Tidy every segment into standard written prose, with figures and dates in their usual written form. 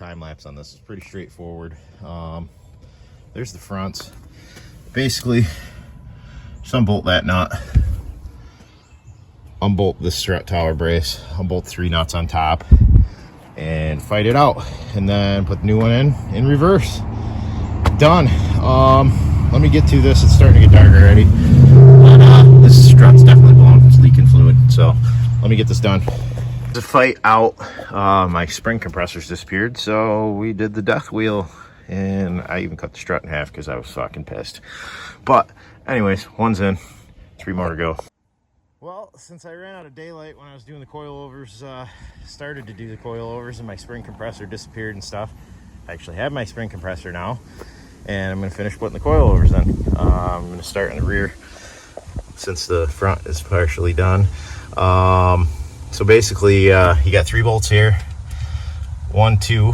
time lapse on this. It's pretty straightforward. There's the fronts. Basically, just unbolt that nut, unbolt this strut tower brace, unbolt 3 nuts on top, and fight it out, and then put the new one in reverse. Done. Let me get to this. It's starting to get dark already. This strut's definitely blown. It's leaking fluid, so let me get this done. To fight out, my spring compressors disappeared, so we did the death wheel, and I even cut the strut in half because I was fucking pissed. But anyways, one's in, 3 more to go. Well, since I ran out of daylight when I was doing the coilovers, started to do the coilovers, and my spring compressor disappeared and stuff. I actually have my spring compressor now, and I'm going to finish putting the coilovers in. I'm going to start in the rear since the front is partially done. So basically, you got 3 bolts here, 1, 2,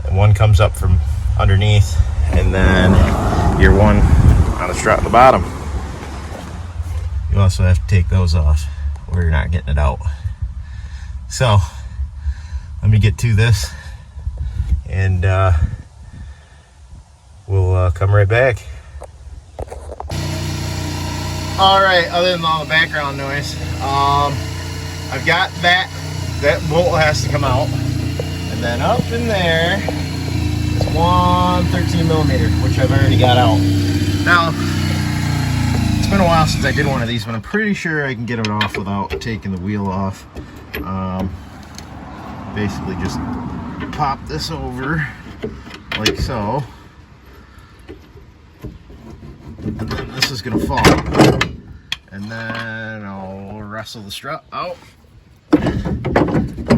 and 1 comes up from underneath, and then your 1 on the strut at the bottom. You also have to take those off, or you're not getting it out. So let me get to this, and we'll come right back. All right, other than all the background noise, I've got that bolt has to come out, and then up in there is 1 13mm, which I've already got out. Now, it's been a while since I did one of these, but I'm pretty sure I can get it off without taking the wheel off. Basically just pop this over like so, and then this is gonna fall, and then I'll wrestle the strut out.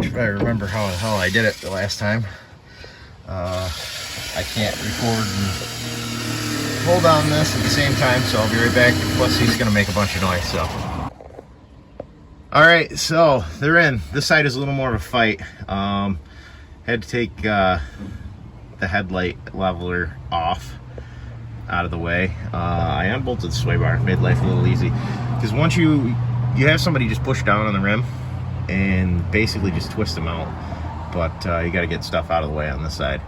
If I remember how the hell I did it the last time. I can't record and hold on this at the same time, so I'll be right back. Plus he's gonna make a bunch of noise, so. All right, so they're in. This side is a little more of a fight. Had to take the headlight leveler off, out of the way. I unbolted the sway bar, made life a little easy, because once you have somebody just push down on the rim and basically just twist them out, but you got to get stuff out of the way on this side.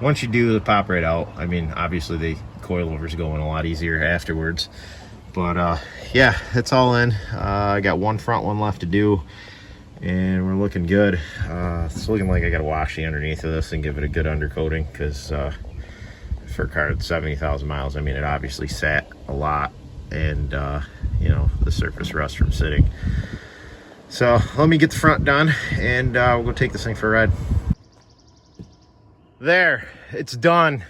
Once you do, they pop right out. I mean, obviously the coilovers go in a lot easier afterwards, but yeah, it's all in. I got 1 front one left to do, and we're looking good. It's looking like I got to wash the underneath of this and give it a good undercoating, because for a car that's 70,000 miles, I mean, it obviously sat a lot, and you know, the surface rust from sitting. So let me get the front done, and we'll go take this thing for a ride. There, it's done.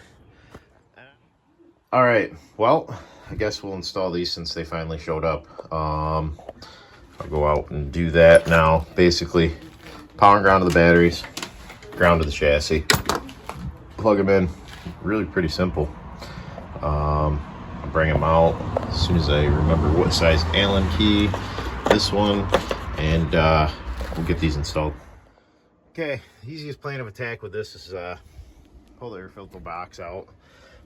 All right, well, I guess we'll install these since they finally showed up. I'll go out and do that now. Basically, power and ground to the batteries, ground to the chassis, plug them in. Really pretty simple. I'll bring them out as soon as I remember what size Allen key, this one, and we'll get these installed. Okay, the easiest plan of attack with this is pull the air filter box out,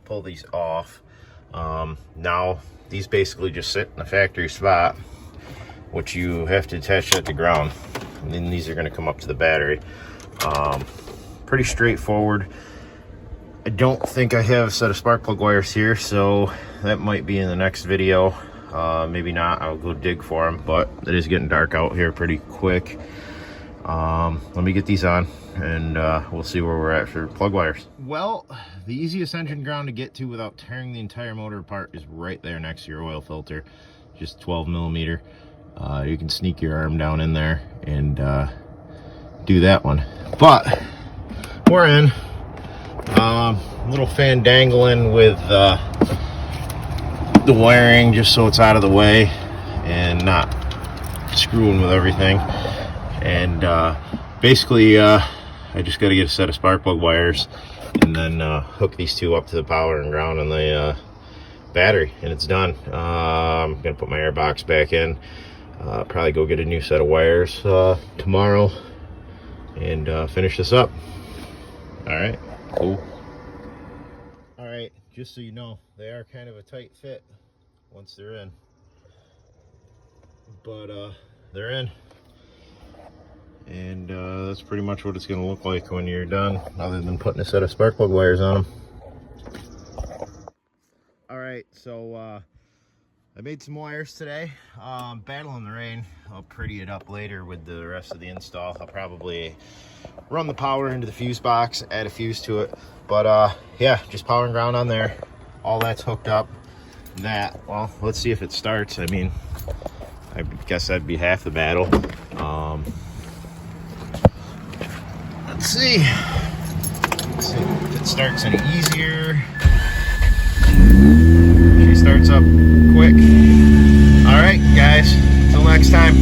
pull these off. Now these basically just sit in the factory spot, which you have to attach that to ground, and then these are going to come up to the battery. Pretty straightforward. I don't think I have a set of spark plug wires here, so that might be in the next video. Maybe not. I'll go dig for them, but it is getting dark out here pretty quick. Let me get these on, and we'll see where we're at for plug wires. Well, the easiest engine ground to get to without tearing the entire motor apart is right there next to your oil filter, just 12mm. You can sneak your arm down in there and do that one. But we're in. Little fan dangling with the wiring just so it's out of the way and not screwing with everything. And basically I just got to get a set of spark plug wires and then hook these 2 up to the power and ground on the battery, and it's done. I'm gonna put my air box back in, probably go get a new set of wires tomorrow, and finish this up. All right, cool. All right, just so you know, they are kind of a tight fit once they're in, but they're in, And that's pretty much what it's going to look like when you're done, other than putting a set of spark plug wires on them. Alright, so I made some wires today. Battle in the rain. I'll pretty it up later with the rest of the install. I'll probably run the power into the fuse box, add a fuse to it. But yeah, just power and ground on there. All that's hooked up. That, well, let's see if it starts. I mean, I guess that'd be half the battle. Let's see. Let's see if it starts any easier. She starts up quick. All right, guys, until next time.